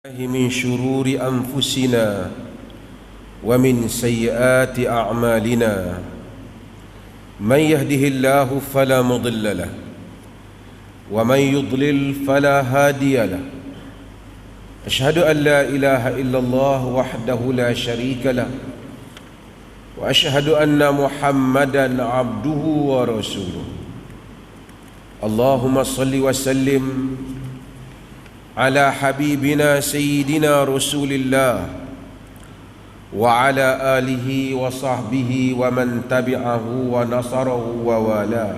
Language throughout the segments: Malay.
من شرور أنفسنا ومن سيئات أعمالنا من يهده الله فلا مضل له ومن يضلل فلا هادي له. أشهد أن لا إله إلا الله وحده لا شريك له وأشهد أن محمدا عبده ورسوله. اللهم صل وسلم على حبيبنا سيدنا رسول الله وعلى آله وصحبه ومن تبعه ونصره ووالاه.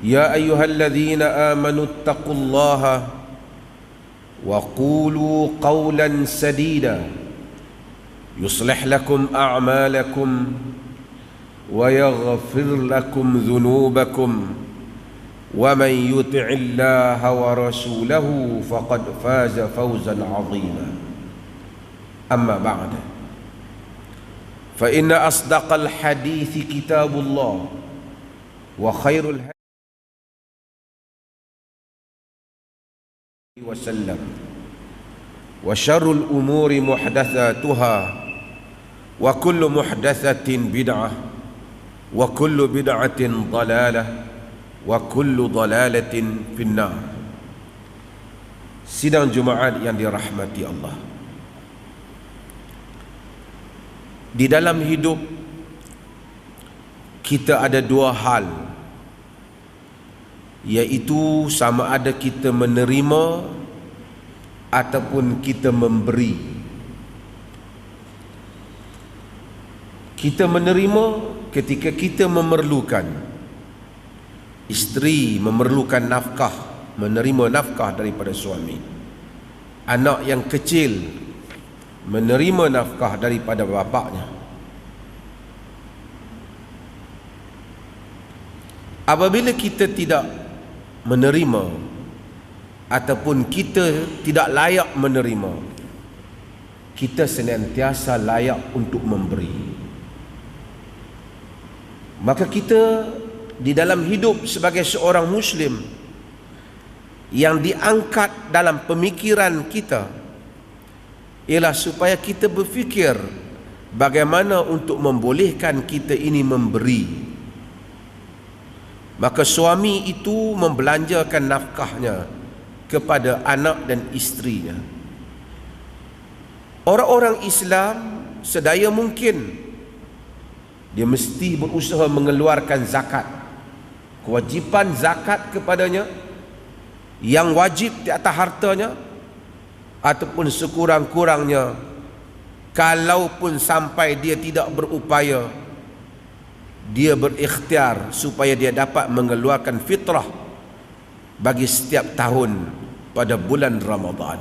يا أيها الذين آمنوا اتقوا الله وقولوا قولا سديدا يصلح لكم أعمالكم ويغفر لكم ذنوبكم ومن يطع الله ورسوله فقد فاز فوزا عظيما. أما بعد، فإن أصدق الحديث كتاب الله وخير الهدي وسلم وشر الأمور محدثاتها وكل محدثة بدعة وكل بدعة ضلالة wa kullu dalalatin finnar. Sidang Jumaat yang dirahmati Allah, di dalam hidup kita ada dua hal, iaitu sama ada kita menerima ataupun kita memberi. Kita menerima ketika kita memerlukan. Isteri memerlukan nafkah, menerima nafkah daripada suami. Anak yang kecil menerima nafkah daripada bapaknya. Apabila kita tidak menerima ataupun kita tidak layak menerima, kita senantiasa layak untuk memberi. Maka kita di dalam hidup sebagai seorang Muslim, yang diangkat dalam pemikiran kita ialah supaya kita berfikir bagaimana untuk membolehkan kita ini memberi. Maka suami itu membelanjakan nafkahnya kepada anak dan isterinya. Orang-orang Islam sedaya mungkin dia mesti berusaha mengeluarkan zakat. Kewajipan zakat kepadanya yang wajib di atas hartanya, ataupun sekurang-kurangnya kalaupun sampai dia tidak berupaya, dia berikhtiar supaya dia dapat mengeluarkan fitrah bagi setiap tahun pada bulan Ramadan.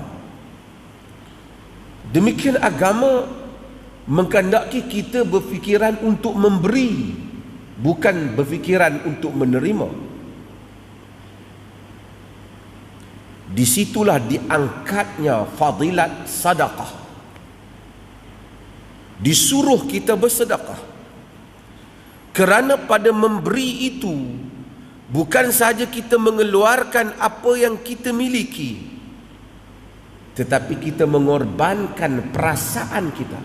Demikian agama menghendaki kita berfikiran untuk memberi, bukan berfikiran untuk menerima. Disitulah diangkatnya fadilat sedekah. Disuruh kita bersedekah, kerana pada memberi itu bukan saja kita mengeluarkan apa yang kita miliki, tetapi kita mengorbankan perasaan kita.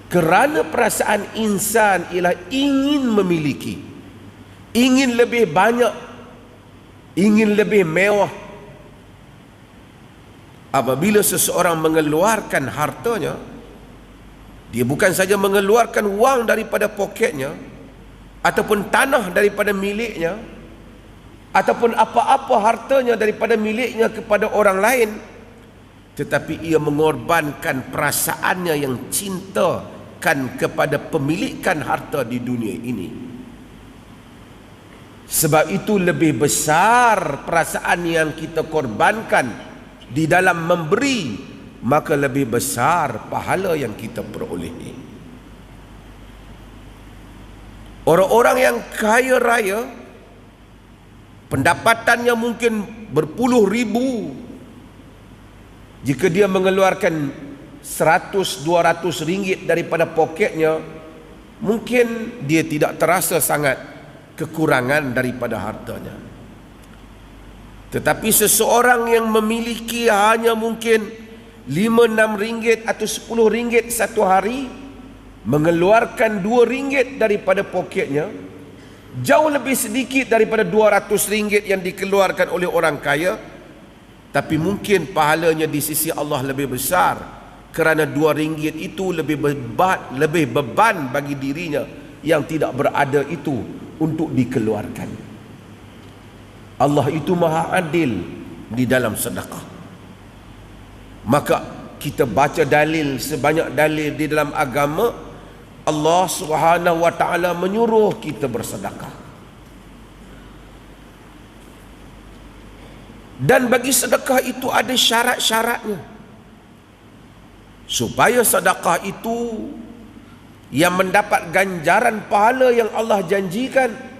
Kerana perasaan insan ialah ingin memiliki, ingin lebih banyak, ingin lebih mewah. Apabila seseorang mengeluarkan hartanya, dia bukan saja mengeluarkan wang daripada poketnya, ataupun tanah daripada miliknya, ataupun apa-apa hartanya daripada miliknya kepada orang lain, tetapi ia mengorbankan perasaannya yang cinta kepada pemilikan harta di dunia ini. Sebab itu lebih besar perasaan yang kita korbankan di dalam memberi, maka lebih besar pahala yang kita perolehi. Orang-orang yang kaya raya, pendapatannya mungkin berpuluh ribu, jika dia mengeluarkan 100-200 ringgit daripada poketnya, mungkin dia tidak terasa sangat kekurangan daripada hartanya. Tetapi seseorang yang memiliki hanya mungkin 5-6 ringgit atau 10 ringgit satu hari, mengeluarkan 2 ringgit daripada poketnya, jauh lebih sedikit daripada 200 ringgit yang dikeluarkan oleh orang kaya, tapi mungkin pahalanya di sisi Allah lebih besar, kerana 2 ringgit itu lebih beban bagi dirinya yang tidak berada itu untuk dikeluarkan. Allah itu maha adil di dalam sedekah. Maka kita baca dalil sebanyak dalil di dalam agama, Allah Subhanahu wa taala menyuruh kita bersedekah. Dan bagi sedekah itu ada syarat-syaratnya. Supaya sedekah itu yang mendapat ganjaran pahala yang Allah janjikan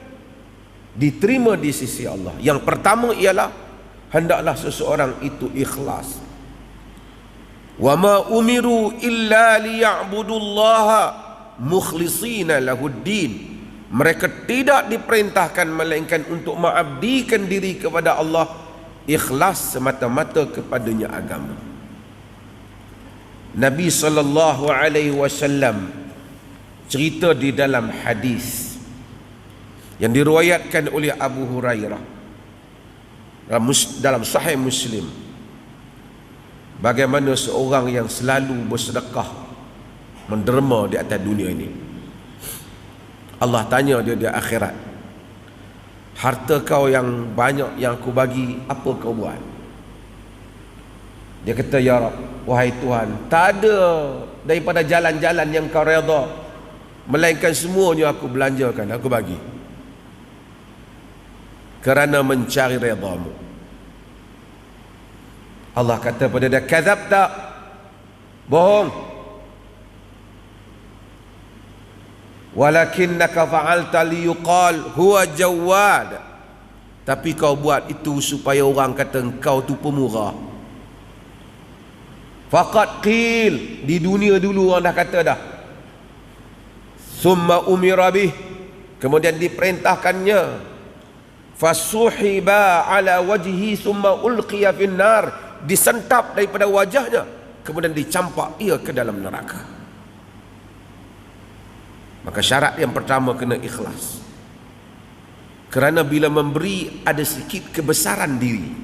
diterima di sisi Allah. Yang pertama ialah hendaklah seseorang itu ikhlas. Wa ma umiru illa liya'budullaha mukhlishina lahuddin. Mereka tidak diperintahkan melainkan untuk mengabdikan diri kepada Allah, ikhlas semata-mata kepadanya agama. Nabi sallallahu alaihi wasallam cerita di dalam hadis yang diriwayatkan oleh Abu Hurairah dalam Sahih Muslim, bagaimana seorang yang selalu bersedekah menderma di atas dunia ini. Allah tanya dia di akhirat, harta kau yang banyak yang aku bagi, apa kau buat? Dia kata, ya Rab, wahai Tuhan, tak ada daripada jalan-jalan yang kau redha, melainkan semuanya aku belanjakan, aku bagi kerana mencari redha-Mu. Allah kata pada dia, kadzabta, bohong. Walakinnaka fa'alta liyuqal huwa jawad. Tapi kau buat itu supaya orang kata engkau tu pemurah. Faqad qil, di dunia dulu orang dah kata dah. Summa umira bih, kemudian diperintahkannya. Fasuhiba ala wajhi summa ulqiya finnar, disentap daripada wajahnya, kemudian dicampak ia ke dalam neraka. Maka syarat yang pertama kena ikhlas. Kerana bila memberi ada sikit kebesaran diri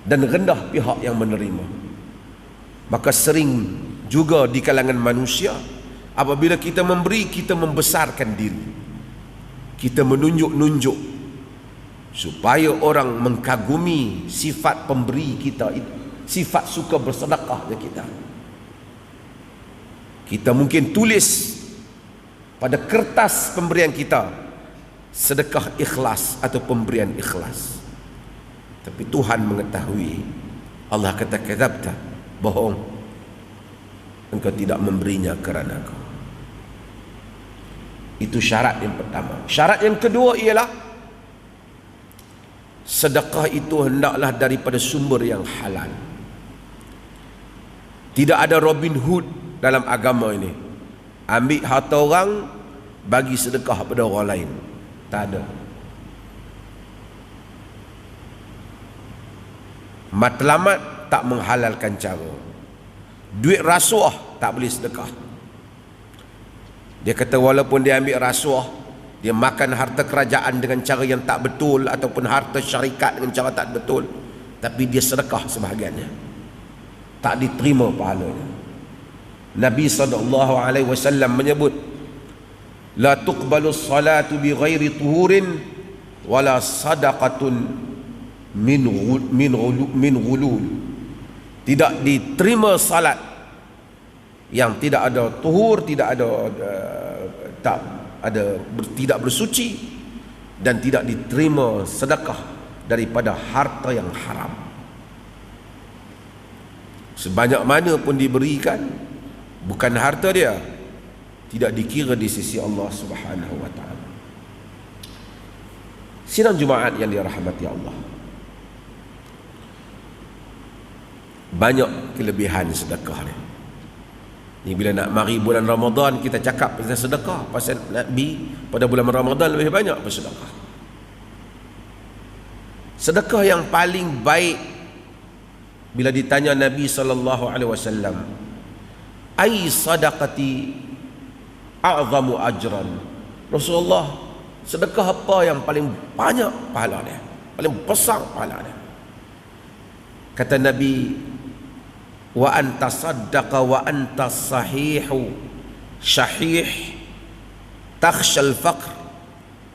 dan rendah pihak yang menerima. Maka sering juga di kalangan manusia, apabila kita memberi, kita membesarkan diri, kita menunjuk-nunjuk supaya orang mengkagumi sifat pemberi kita itu, sifat suka bersedekahnya kita. Kita mungkin tulis pada kertas pemberian kita sedekah ikhlas atau pemberian ikhlas, tapi Tuhan mengetahui. Allah kata, kadzabta, bohong, engkau tidak memberinya kerana kau. Itu syarat yang pertama. Syarat yang kedua ialah sedekah itu hendaklah daripada sumber yang halal. Tidak ada Robin Hood dalam agama ini, ambil harta orang bagi sedekah pada orang lain. Tak ada. Matlamat tak menghalalkan cara. Duit rasuah tak boleh sedekah. Dia kata walaupun dia ambil rasuah, dia makan harta kerajaan dengan cara yang tak betul, ataupun harta syarikat dengan cara tak betul, tapi dia sedekah sebahagiannya, tak diterima pahalanya. Nabi SAW menyebut, la tuqbalu salatu bi ghairi tuhurin wala sadaqatun min ghulul. Tidak diterima salat yang tidak ada tuhur, tidak bersuci, dan tidak diterima sedekah daripada harta yang haram. Sebanyak mana pun diberikan, bukan harta dia, tidak dikira di sisi Allah Subhanahu wa taala. Sidang Jumaat yang dirahmati Allah, banyak kelebihan sedekah ni. Ni bila nak mari bulan Ramadan, kita cakap pasal sedekah, pasal Nabi pada bulan Ramadan lebih banyak bersedekah. Sedekah yang paling baik bila ditanya Nabi SAW, ai sadaqati a'zamu ajran. Rasulullah, sedekah apa yang paling banyak pahala dia, paling besar pahala dia? Kata Nabi, wa anta saddaqa wa anta sahihu syahih takhshal faqr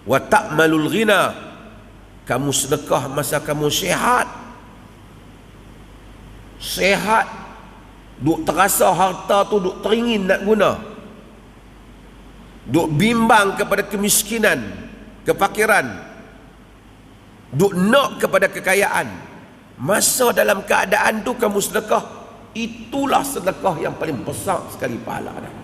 wa ta'malul ghina. Kamu sedekah masa kamu sihat, duk terasa harta tu duk teringin nak guna, duk bimbang kepada kemiskinan, kefakiran, duk nak kepada kekayaan. Masa dalam keadaan tu kamu sedekah, itulah sedekah yang paling besar sekali pahala dah.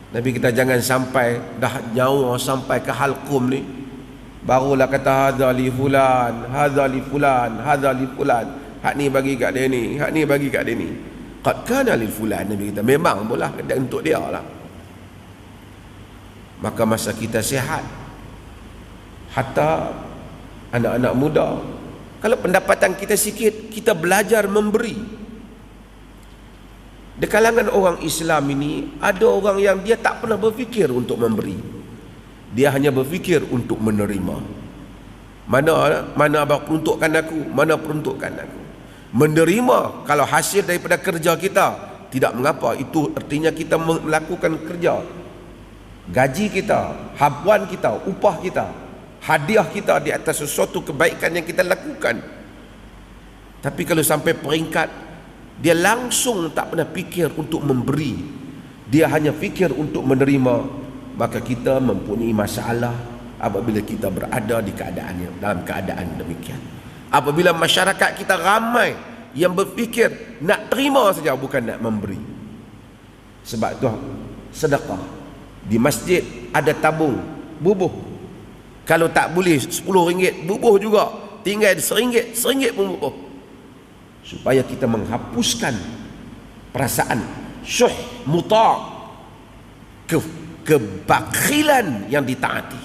Nabi kita jangan sampai dah nyawa sampai ke halqum ni barulah kata hadza li fulan, hadza li fulan, hadza li fulan. Hak ni bagi kat dia ni, hak ni bagi kat dia ni. Qad kana lil fulan, Nabi kita memang bolah untuk dia lah. Maka masa kita sihat, hatta anak-anak muda, kalau pendapatan kita sikit, kita belajar memberi. Di kalangan orang Islam ini ada orang yang dia tak pernah berfikir untuk memberi. Dia hanya berfikir untuk menerima. Mana abang peruntukkan aku, mana peruntukkan aku. Menerima kalau hasil daripada kerja kita, tidak mengapa. Itu artinya kita melakukan kerja. Gaji kita, habuan kita, upah kita, hadiah kita di atas sesuatu kebaikan yang kita lakukan. Tapi kalau sampai peringkat dia langsung tak pernah fikir untuk memberi, dia hanya fikir untuk menerima, maka kita mempunyai masalah apabila kita berada di dalam keadaan demikian. Apabila masyarakat kita ramai yang berfikir nak terima saja bukan nak memberi. Sebab tu sedekah di masjid ada tabung bubuh. Kalau tak boleh RM10 bubuh juga, tinggal RM1 pun bubuh. Supaya kita menghapuskan perasaan syuh muta', kebakhilan yang ditaati.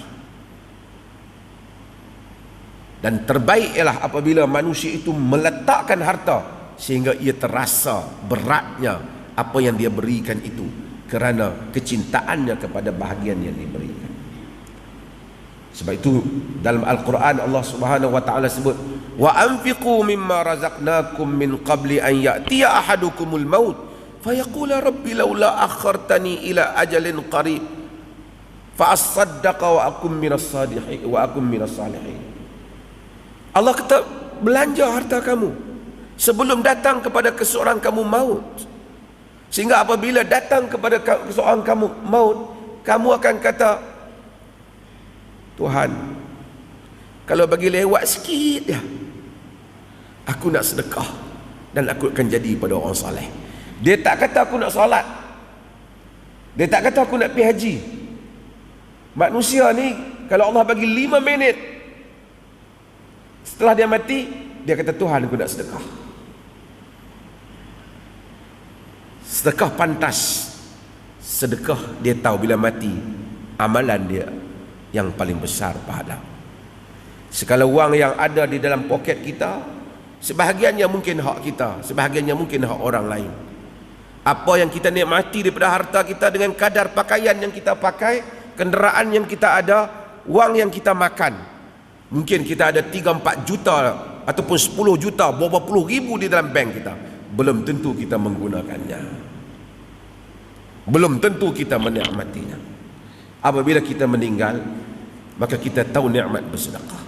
Dan terbaik ialah apabila manusia itu meletakkan harta sehingga ia terasa beratnya apa yang dia berikan itu, kerana kecintaannya kepada bahagian yang diberikan. Sebab itu dalam Al-Quran Allah Subhanahu wa taala sebut, wa anfiqu mimma razaqnakum min qabli an ya'tiya ahadukumul maut fayaqula rabbi laula akhartani ila ajalin qarib fa asaddaqa wa akum minas salihin. Allah kata, belanja harta kamu sebelum datang kepada seseorang kamu maut, sehingga apabila datang kepada seseorang kamu maut, kamu akan kata, Tuhan, kalau bagi lewat sikit ya, aku nak sedekah dan aku akan jadi pada orang soleh. Dia tak kata aku nak solat, dia tak kata aku nak pergi haji. Manusia ni kalau Allah bagi 5 minit setelah dia mati, dia kata Tuhan aku nak sedekah. Sedekah pantas. Sedekah dia tahu bila mati amalan dia yang paling besar pahala. Segala wang yang ada di dalam poket kita, sebahagiannya mungkin hak kita, sebahagiannya mungkin hak orang lain. Apa yang kita nikmati daripada harta kita dengan kadar pakaian yang kita pakai, kenderaan yang kita ada, wang yang kita makan. Mungkin kita ada 3-4 juta ataupun 10 juta, berapa puluh ribu di dalam bank kita. Belum tentu kita menggunakannya, belum tentu kita menikmatinya. Apabila kita meninggal, maka kita tahu nikmat bersedekah.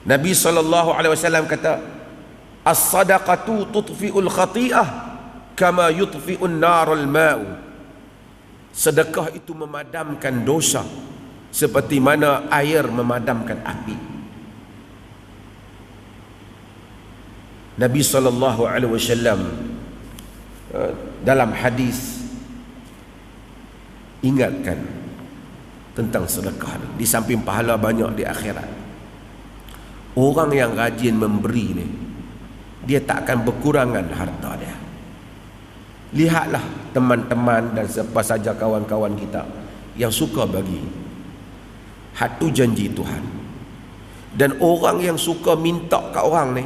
Nabi SAW kata, as-sadaqatu tutfi'ul khati'ah kama yutfi'un narul ma'u. Sedekah itu memadamkan dosa seperti mana air memadamkan api. Nabi SAW dalam hadis ingatkan tentang sedekah. Di samping pahala banyak di akhirat, orang yang rajin memberi ni, dia tak akan berkurangan harta dia. Lihatlah teman-teman dan siapa saja kawan-kawan kita yang suka bagi. hatu janji Tuhan. Dan orang yang suka minta kat orang ni,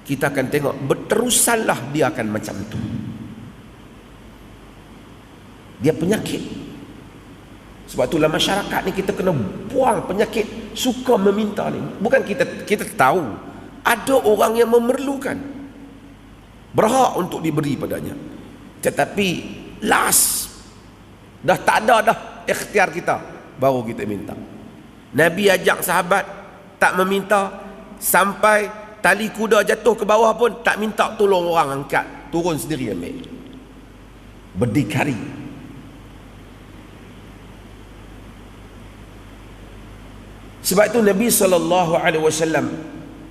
kita akan tengok berterusanlah dia akan macam tu. Dia penyakit. Sebab itulah masyarakat ni kita kena buang penyakit suka meminta ni. Bukan kita tahu ada orang yang memerlukan, berhak untuk diberi padanya, tetapi last dah tak ada dah ikhtiar kita, baru kita minta. Nabi ajak sahabat tak meminta, sampai tali kuda jatuh ke bawah pun tak minta tolong orang angkat, turun sendiri ambil, berdikari. Sebab itu Nabi SAW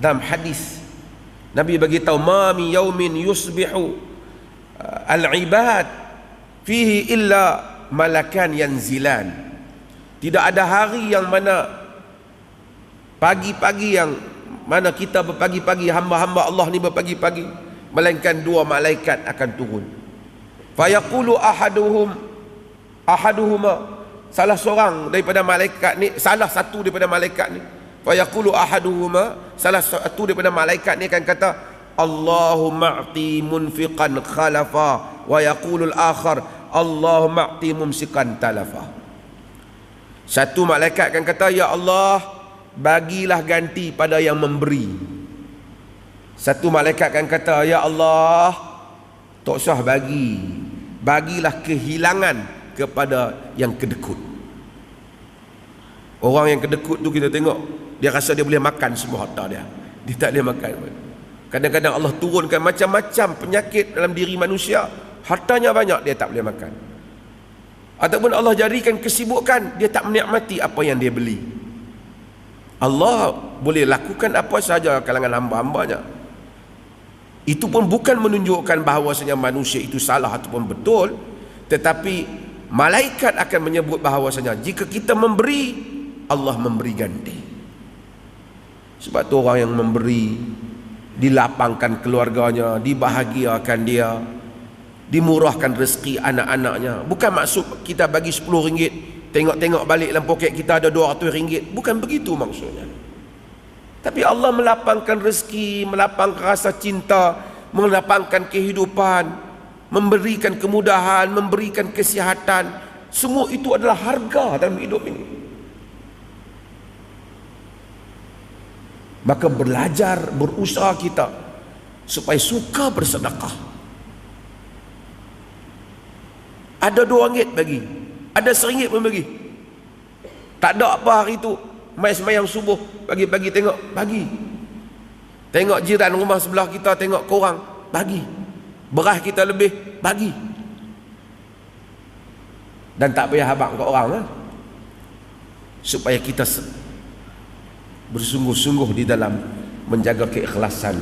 dalam hadis, Nabi bagi tahu, ma min yaumin yusbihu al-ibad fihi illa malakan yanzilan. Tidak ada hari yang mana, pagi-pagi yang mana kita berpagi-pagi, hamba-hamba Allah ni berpagi-pagi, melainkan dua malaikat akan turun. Fayaqulu ahaduhuma, salah seorang daripada malaikat ni, salah satu daripada malaikat ni, fayaqulu ahaduhuma, salah satu daripada malaikat ni akan kata, Allahumma a'ti munfiqan khalafa, wa yaqulu al-akhar, Allahumma a'ti mumsikan talafa. Satu malaikat akan kata, ya Allah, bagilah ganti pada yang memberi. Satu malaikat akan kata, ya Allah, tak usah bagilah kehilangan kepada yang kedekut. Orang yang kedekut tu kita tengok, dia rasa dia boleh makan semua harta dia tak boleh makan. Kadang-kadang Allah turunkan macam-macam penyakit dalam diri manusia, hartanya banyak, dia tak boleh makan. Ataupun Allah jadikan kesibukan, dia tak menikmati apa yang dia beli. Allah boleh lakukan apa sahaja kalangan hamba-hambanya. Itu pun bukan menunjukkan bahawasanya manusia itu salah ataupun betul, tetapi malaikat akan menyebut bahawasanya jika kita memberi, Allah memberi ganti. Sebab tu orang yang memberi, dilapangkan keluarganya, dibahagiakan dia, dimurahkan rezeki anak-anaknya. Bukan maksud kita bagi RM10, tengok-tengok balik dalam poket kita ada RM200. Bukan begitu maksudnya. Tapi Allah melapangkan rezeki, melapangkan rasa cinta, melapangkan kehidupan, memberikan kemudahan, memberikan kesihatan. Semua itu adalah harga dalam hidup ini. Maka belajar, berusaha kita supaya suka bersedekah. Ada RM2 bagi, ada RM1 pun bagi. Tak ada apa hari itu, mai sembahyang subuh, pagi-pagi tengok, bagi. Tengok jiran rumah sebelah kita, tengok korang, bagi. Beras kita lebih, bagi. Dan tak payah habaq ke orang, supaya kita bersungguh-sungguh di dalam menjaga keikhlasan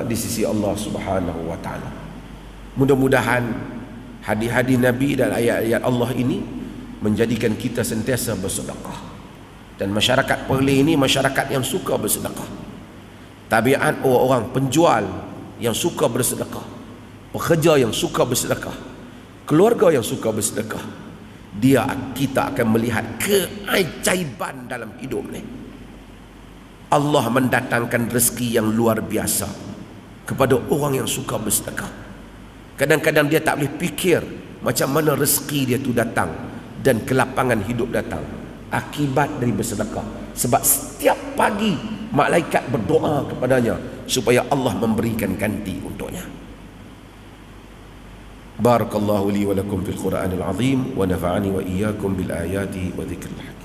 di sisi Allah Subhanahu wa taala. Mudah-mudahan hadis-hadis Nabi dan ayat-ayat Allah ini menjadikan kita sentiasa bersedekah. Dan masyarakat Perlis ini masyarakat yang suka bersedekah. Tabiat orang-orang penjual yang suka bersedekah, pekerja yang suka bersedekah, keluarga yang suka bersedekah, kita akan melihat keajaiban dalam hidup ni. Allah mendatangkan rezeki yang luar biasa kepada orang yang suka bersedekah. Kadang-kadang dia tak boleh fikir macam mana rezeki dia tu datang dan kelapangan hidup datang akibat dari bersedekah. Sebab setiap pagi malaikat berdoa kepadanya supaya Allah memberikan ganti untuknya. Barakallahu li wa lakum fil Qur'anil azim wa nafa'ani wa iyyakum bil ayati wa dzikril hakim.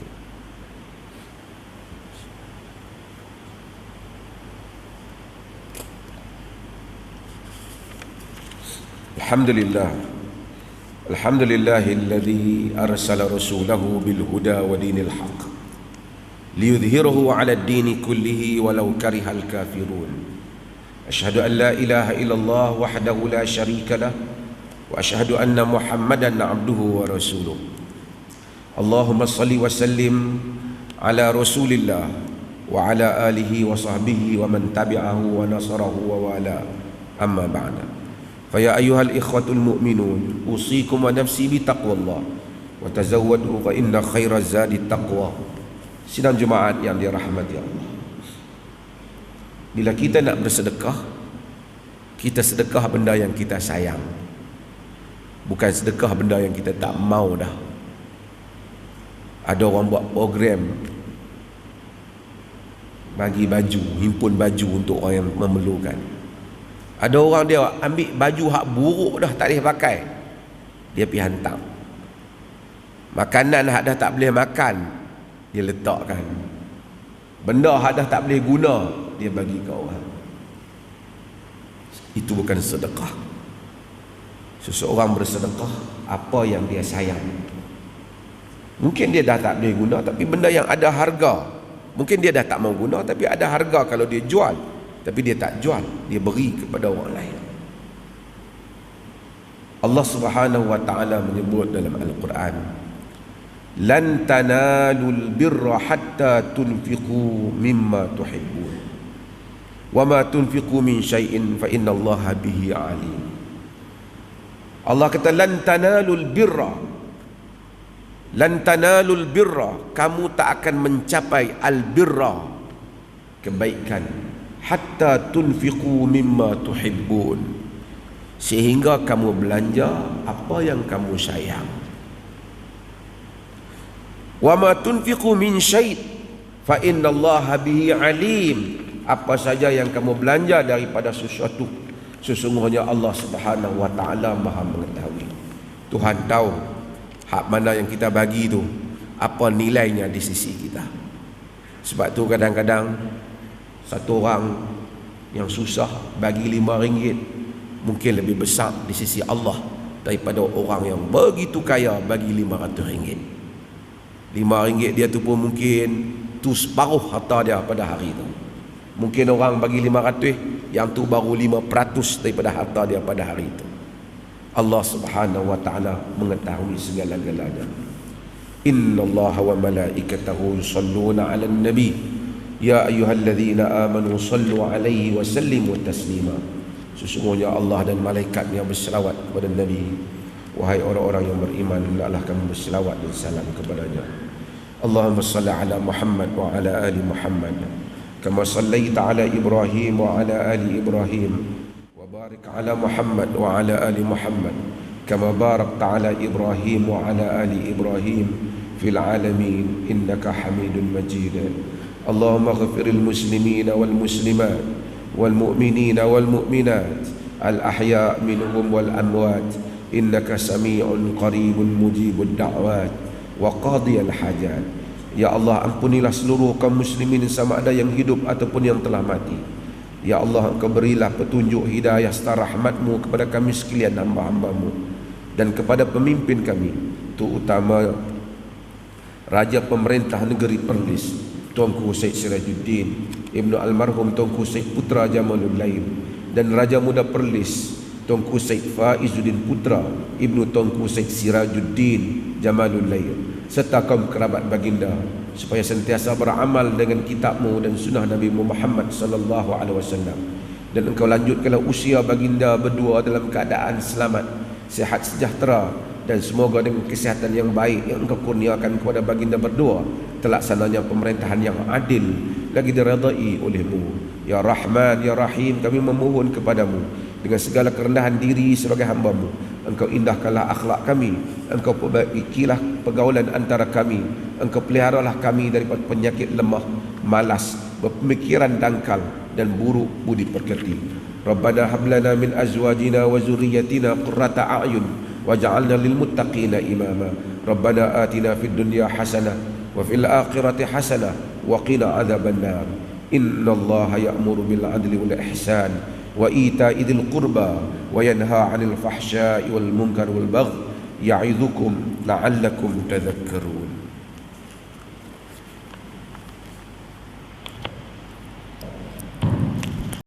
Alhamdulillahilladzi arsala rasulahu bil huda wa dinil haqq liyudhhirahu 'ala ad-dini kullihi walau karihal kafirun. Asyhadu an la ilaha illallah wahdahu la syarika lah wa asyhadu anna Muhammadan 'abduhu wa rasuluh. Allahumma shalli wa sallim ala Rasulillah wa ala alihi wa sahbihi wa man tabi'ahu wa nasarahu wa wala. Amma ba'da. فيا أيها الإخوة المؤمنون أوصيكم ونفسي بتقوى الله وتزودوا فإن خير الزاد التقوى Sidang Jumaat yang dirahmati Allah, bila kita nak bersedekah, kita sedekah benda yang kita sayang, bukan sedekah benda yang kita tak mau dah. Ada orang buat program bagi baju, himpun baju untuk orang yang memerlukan. Ada orang dia ambil baju hak buruk dah tak boleh pakai, dia pergi hantar. Makanan hak dah tak boleh makan, dia letakkan. Benda hak dah tak boleh guna, dia bagi ke orang. Itu bukan sedekah. Seseorang bersedekah apa yang dia sayang. Mungkin dia dah tak boleh guna, tapi benda yang ada harga. Mungkin dia dah tak mau guna, tapi ada harga kalau dia jual, tapi dia tak jual, dia beri kepada orang lain. Allah Subhanahu wa ta'ala menyebut dalam Al-Quran, lan tanalul birra hatta tunfiqu mimma tuhibbun wa ma tunfiqu min syai'in fa innallaha bihi alim. Allah kata lan tanalul birra, lan tanalul birra, kamu tak akan mencapai al-birra, kebaikan, hatta tunfiqu mimma tuhibbun, sehingga kamu belanja apa yang kamu sayang. Wa ma tunfiqu min syai' fa innallaha bihi alim, apa saja yang kamu belanja daripada sesuatu, sesungguhnya Allah Subhanahu wa ta'ala Maha mengetahui. Tuhan tahu hak mana yang kita bagi tu, apa nilainya di sisi kita. Sebab tu kadang-kadang satu orang yang susah bagi RM5 mungkin lebih besar di sisi Allah daripada orang yang begitu kaya bagi RM500. RM5 dia tu pun mungkin tu separuh harta dia pada hari tu. Mungkin orang bagi RM500, yang tu baru 5% daripada harta dia pada hari itu. Allah Subhanahu wa ta'ala mengetahui segala-galanya. Innallaha wa malaikatahu yusalluna 'alan nabi ya ayyuhalladzina amanu sallu 'alaihi wa sallimu taslima. Sesungguhnya Allah dan malaikatnya berselawat kepada Nabi. Wahai orang-orang yang beriman, hendaklah kamu berselawat dan salam kepadanya. Allahumma salli ala Muhammad wa ala ali Muhammad kama sallaita ala Ibrahim wa ala ali Ibrahim, wa barik ala Muhammad wa ala ali Muhammad kama barakta ala Ibrahim wa ala ali Ibrahim fil alamin innaka Hamidun Majid. Allahumma ghfiril muslimina wal muslimat wal mu'minina wal mu'minat al ahya' minhum wal amwat innaka sami'un qaribun mujibud da'wat wa qadiyal hajat. Ya Allah, ampunilah seluruh kaum muslimin sama ada yang hidup ataupun yang telah mati. Ya Allah, Engkau berilah petunjuk hidayah serta rahmat-Mu kepada kami sekalian hamba-hamba-Mu dan kepada pemimpin kami, terutama Raja Pemerintah Negeri Perlis Tuanku Syed Sirajuddin Ibnu Almarhum Tuanku Syed Putra Jamalul Lain, dan Raja Muda Perlis Tuanku Syed Faizuddin Putra Ibnu Tuanku Syed Sirajuddin Jamalul Lain, serta kaum kerabat baginda, supaya sentiasa beramal dengan kitab-Mu dan sunnah Nabi Muhammad sallallahu alaihi wasallam. Dan Engkau lanjutkanlah usia baginda berdua dalam keadaan selamat, sihat sejahtera, dan semoga dengan kesihatan yang baik yang Engkau kurniakan kepada baginda berdua, terlaksananya pemerintahan yang adil lagi diredai oleh-Mu. Ya Rahman, Ya Rahim, kami memohon kepadamu dengan segala kerendahan diri sebagai hamba-Mu. Engkau indahkanlah akhlak kami, Engkau perbaikilah pergaulan antara kami, Engkau peliharalah kami daripada penyakit lemah, malas, berpemikiran dangkal dan buruk budi pekerti. Rabbana hablana min azwajina wa zurriyyatina qurrata a'yun waj'alna lil muttaqina imama. Rabbana atina fid dunya hasanah wa fil akhirati hasanah wa qina adzabannar. Innallaha ya'muru bil 'adli wal ihsan wa ita'i dzil qurba wa yanha 'anil fahsya'i wal munkari wal baghi ya'idzukum la'allakum tadhakkarun.